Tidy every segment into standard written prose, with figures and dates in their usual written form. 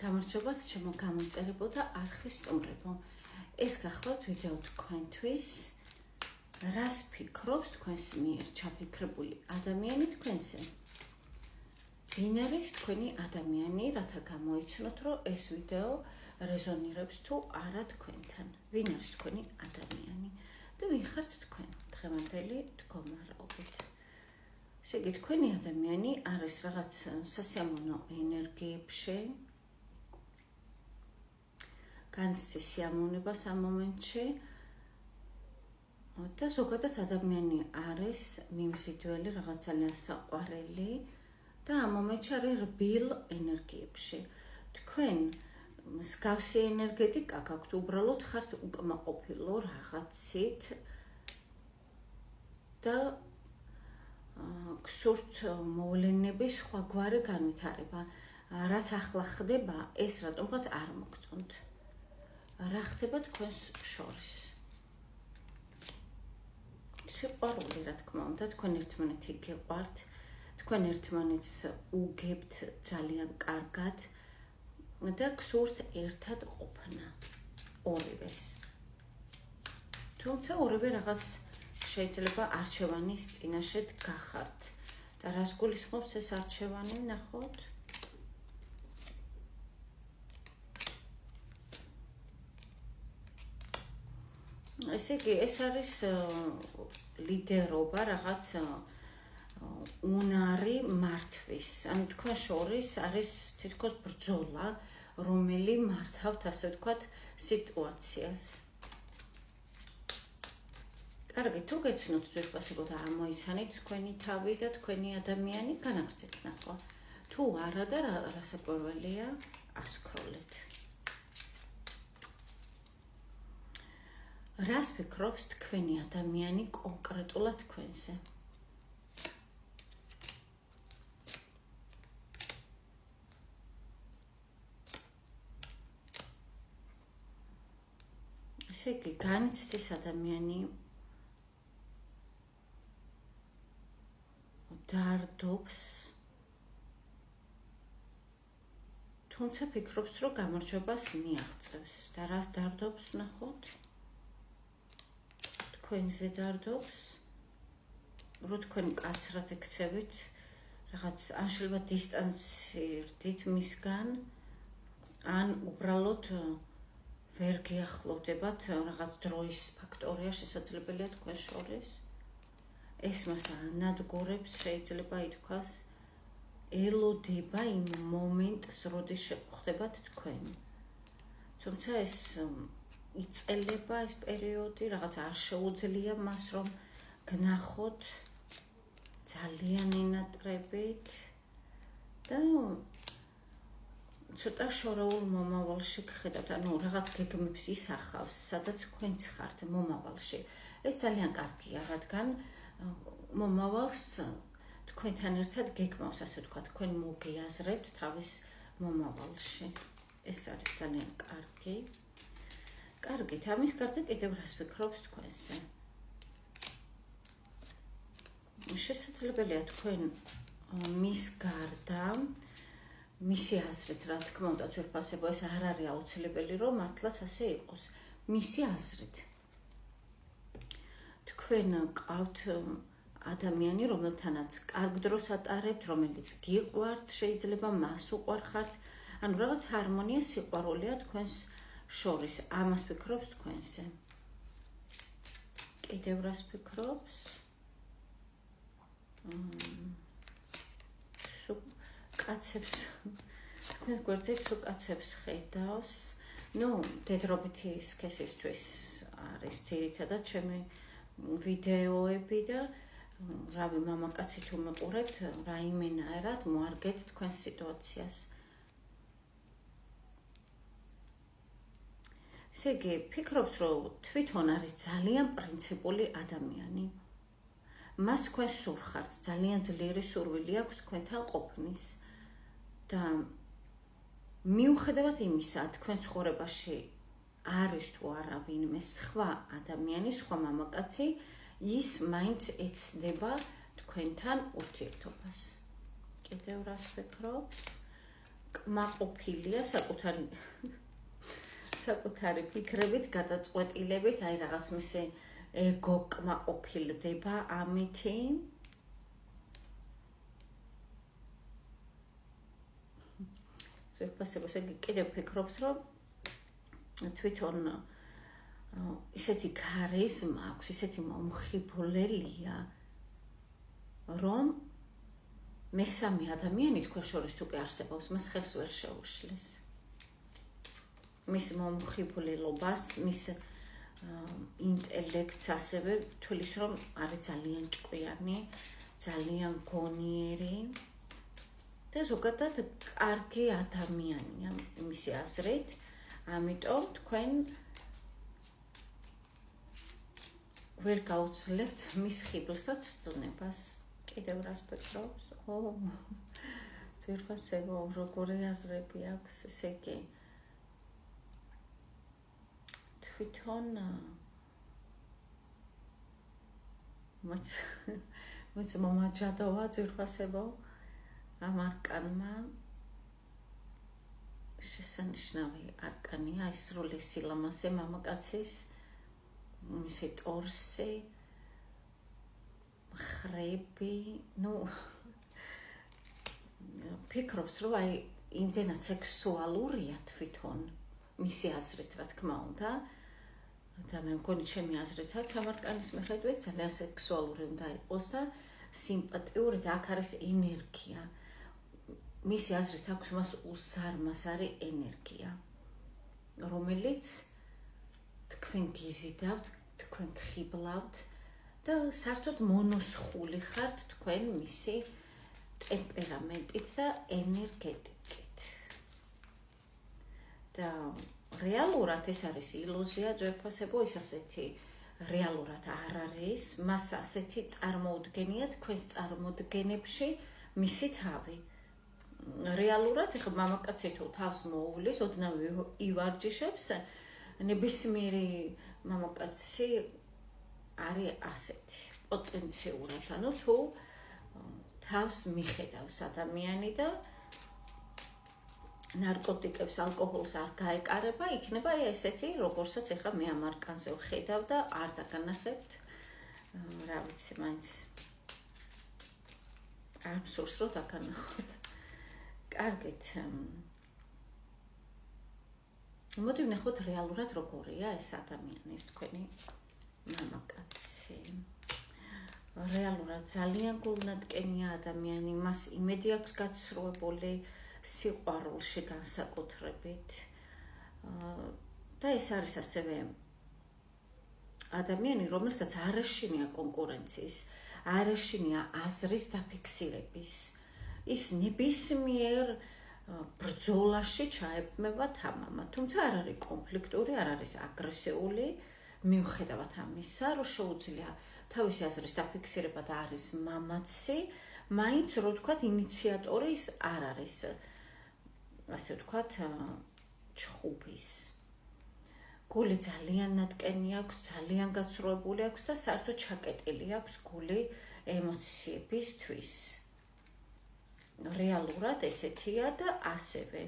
გამარჯობათ, ჩემო გამოწერებო და არხის სტუმრებო. ეს გახლავთ ვიდეო თქვენთვის, რას ფიქრობს თქვენს მიერ ჩაფიქრებული ადამიანი თქვენზე. ვინ არის თქვენი ადამიანი, რათა გამოიცნოთ, რომ ეს ვიდეო რეზონირებს თუ არა თქვენთან. ვინ არის თქვენი ადამიანი და ვინ ხართ თქვენ დღევანდელი მდგომარეობით. ესე იგი, თქვენი ადამიანი არის რაღაც სასიამოვნო ენერგიებში, განცდის სიამოვნებას ამ მომენტში და ზოგადად ადამიანი არის მიმზიდველი, რაღაც ძალიან საყვარელი და ამ მომენტში არის რბილ ენერგიებში. თქვენ მსგავსი ენერგეტიკა გაქვთ, უბრალოდ ხართ უკმაყოფილო რაღაცით და გსურთ მოვლენების სხვაგვარი განვითარება. რაც ახლა ხდება, ეს რატომღაც არ მოგწონთ. რა ხდება თქვენს შორის? სიყვარული, რა თქმა უნდა, თქვენ ერთმანეთი გეყვართ, თქვენ ერთმანეთს უგებთ ძალიან კარგად და გსურთ ერთად ყოფნა ორივეს. თუმცა ორივე რაღაც შეიძლება არჩევანის წინაშე გახართ და რას გულისხმობს ეს არჩევანი, ნახოთ. ესე იგი, ეს არის ლიდერობა, რაღაც უნარი მართვის. ანუ თქვენ შორის არის თითქოს ბრძოლა, რომელი მართავთ, ასე ვთქვათ, სიტუაციას. კარგი, თუ გეცნოთ ძვირფასებოდ ამოიცანით თქვენი თავი და თქვენი ადამიანი, განაგრძეთ ნახვა. თუ არა და რასაკვირველია, ასკროლეთ. რას ფიქრობს თქვენი ადამიანი კონკრეტულად თქვენზე? ესე იგი, განიცდის ადამიანი დარდობს, თუმცა ფიქრობს, რომ გამარჯვებას მიაღწევს და რას დარდობს, ნახოთ? თქვენზე დარდობს, რომ თქვენ კაცრად ექცევით, რაღაც ან შეიძლება დისტანცირდით მისგან, ან უბრალოდ ვერ გიახლოვდებათ, რაღაც დროის ფაქტორია შესაძლებელია თქვენ შორის. ეს მას ანადგურებს, შეიძლება ითქვას, ელოდება იმ მომენტს, როდის შეგხვდებათ თქვენ. თუმცა ეს იწელება ეს პერიოდი, რაღაც არ შეუძლია მას, რომ გნახოთ ძალიან ენატრებით და ცოტა შორეულ მომავალში გხედავთ, ანუ რაღაც გეგმებს ისახავს, სადაც თქვენც ხართ მომავალში. ეს ძალიან კარგია, რადგან მომავალს თქვენთან ერთად გეგმავს, ასე ვთქვათ, თქვენ მოგიაზრებთ თავის მომავალში. ეს არის ძალიან კარგი. კარგით, ამის გარდა კიდევ რას ფიქრობს თქვენზე? შესაძლებელია თქვენ მის გარდა, მისი აზრით, რა თქმა უნდა, ძვირფასებო, ეს არ არის აუცილებელი, რომ მართლაც ასე იყოს. მისი აზრით. თქვენ ყავთ ადამიანი, რომელთანაც კარგ დროს ატარებთ, რომელიც გიყვართ, შეიძლება მას უყვარხართ, ანუ რაღაც ჰარმონია, სიყვარულია თქვენს შორის. ამას ფიქრობს თქვენზე. კიდევ რას ფიქრობს? კაცებს, თქვენ გვერდით თუ კაცებს ხედავს, დედრობითი სქესისთვის არის ძირითადად ჩემი ვიდეოები და რავი, მამაკაცი თუ მეყურებთ, რაიმენაერად მოარგეთ თქვენს სიტუაციას. ესე იგი, ფიქრობს, რომ თვითონ არის ძალიან პრინციპული ადამიანი. მას თქვენ სურხართ, ძალიან ძლიერი სურვილი აქვს თქვენთან ყოფნის და მიუხედავად იმისა, თქვენ ცხოვრებაში არის თუ არა ვინმე სხვა ადამიანი, სხვა მამაკაცი, ის მაინც ეცდება თქვენთან ურთიერთობას. კიდევ რას ფიქრობს? კმაყოფილია საკუთარი ფიქრებით, გადაწყვეტილებით, აი რაღაც მისი ეგო კმაყოფილდება ამითი. ზეფასებას იგი კიდევ ფიქრობს, რომ თვითონ ისეთი ქარიზმა აქვს, ისეთი მომხიბვლელია, რომ მესამე ადამიანი თქვენ შორის უკვე არსებობს, მას ხელს ვერ შეუშლის. მის მომხიბვლელობას, მის ინტელექტს ასევე თulis რომ არის ძალიან ჭკვიანი, ძალიან გონიერი და ზოგადად კარგი ადამიანია მისი აზრით, ამიტომ თქვენ ვერ გაუძლებთ მის ხიბლს და ცდუნებას. კიდევ რას ფიქრობს? ძვირფასებო, როგორი აზრები აქვს, ესე იგი თვითონ მოც მომაჯადოვა ძვირფასებო ამ არკანმა შესანიშნავი არკანია, ის სრული სილამაზე მამაკაცის, მისი ტორსი, ხრები, ფიქრობს, რომ აი იმდენად სექსუალურია თვითონ მისი აზრით, რა თქმა უნდა, და მე მგონი ჩემი აზრითაც ამ არკანის მიხედვით ძალიან სექსუალური უნდა იყოს და სიმპათიური და აქ არის ენერგია. მისი აზრით აქვს მას უზარმას არის ენერგია, რომელიც თქვენ გიზიდავთ, თქვენ გხიბლავთ და საერთოდ მონოსხული ხართ თქვენ მისი ტემპერამენტით და ენერგეტიკით. და რეალურად ეს არის ილუზია, ძვირფასებო, ის ასეთი რეალურად არ არის, მას ასეთი წარმოუდგენია თქვენს წარმოდგენებში მისი თავი. რეალურად ეხლა მამაკაცი თუ თავს მოუვლის, ოდნავ ივარჯიშებს, ნებისმიერი მამაკაცი არის ასეთი პოტენციურად, ანუ თუ თავს მიხედავს ადამიანი და ნარკოტიკებს, ალკოჰოლს არ გაეკარება, იქნება ესეთი, როგორცაც ეხლა მე ამ არკანზე ვხედავ და არ დაგანახებთ, რა ვიცი, მაინც არ მსურს რომ დაგანახოთ. კარგით. მოდი ვნახოთ რეალურად როგორია ეს ადამიანი, ეს თქვენი მამაკაცი. რეალურად ძალიან გულნატკენია ადამიანი, მას იმედი აქვს გაცრუებული სიყვარულში განსაკუთრებით. და ეს არის ასევე ადამიანი, რომელსაც არ ეშინია კონკურენციის, არ ეშინია აზრის დაფიქსირების. ის ნებისმიერ ბრძოლაში ჩაებმება თამამად, თუმცა არ არის კონფლიქტური, არ არის აგრესიული, მიუხედავად ამისა, რომ შეუძლია თავისი აზრის დაფიქსირება და არის მამაცი, მაინც რო ვთქვათ, ინიციატორი ის არ არის, ასე ვთქვათ, ჩხუბის. გული ძალიან ნატკენი აქვს, ძალიან გაცრუებული აქვს და საერთოდ ჩაკეტილი აქვს გული ემოციებისთვის. რეალურად ესეთია და ასევე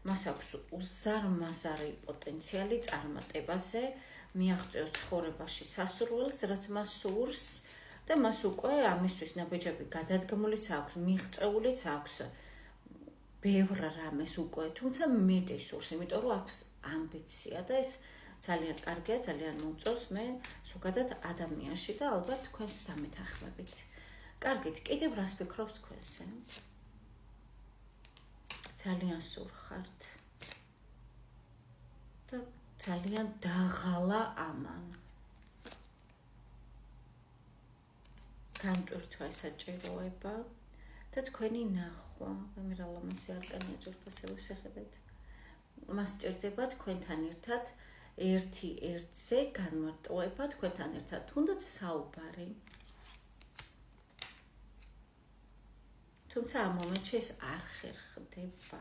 მას აქვს უზარმაზარი პოტენციალი წარმატებაზე, მიაღწევს ცხოვრებაში სასურველს, რაც მას სურს და მას უკვე ამისთვის ნაბიჯები გადადგმულიც აქვს, მიღწეულიც აქვს ბევრ რამეს უკვე, თუმცა მეტი სურს, იმიტომ რომ აქვს ამბიცია და ეს ძალიან კარგია, ძალიან მომწონს მე ზოგადად ადამიანში და ალბათ თქვენც დამეთანხმებით. კარგით, კიდევ რას ფიქრობთ თქვენზე? ძალიან სურხართ და ძალიან დაღალა ამან. განტვირთვა ესაჭიროება და თქვენი ნახვა, მე რა ლამაზი არკანია ძვირფასებო შეხედეთ. მას სჭირდება თქვენთან ერთად ერთი ერთზე განმარტოება, თქვენთან ერთად თუნდაც საუბარი. თუმცა ამ მომენტში ეს არ ხერხდება.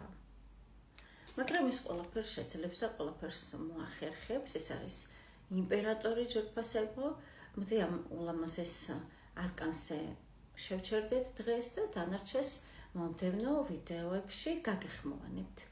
მაგრამ ის ყველაფერს შეძლებს და ყველაფერს მოახერხებს, ეს არის იმპერატორი ძვირფასებო. მოდი ამ ულამაზეს არკანზე შევჩერდეთ დღეს და დანარჩეს მომდევნო ვიდეოებში გაგეხმოვანებთ.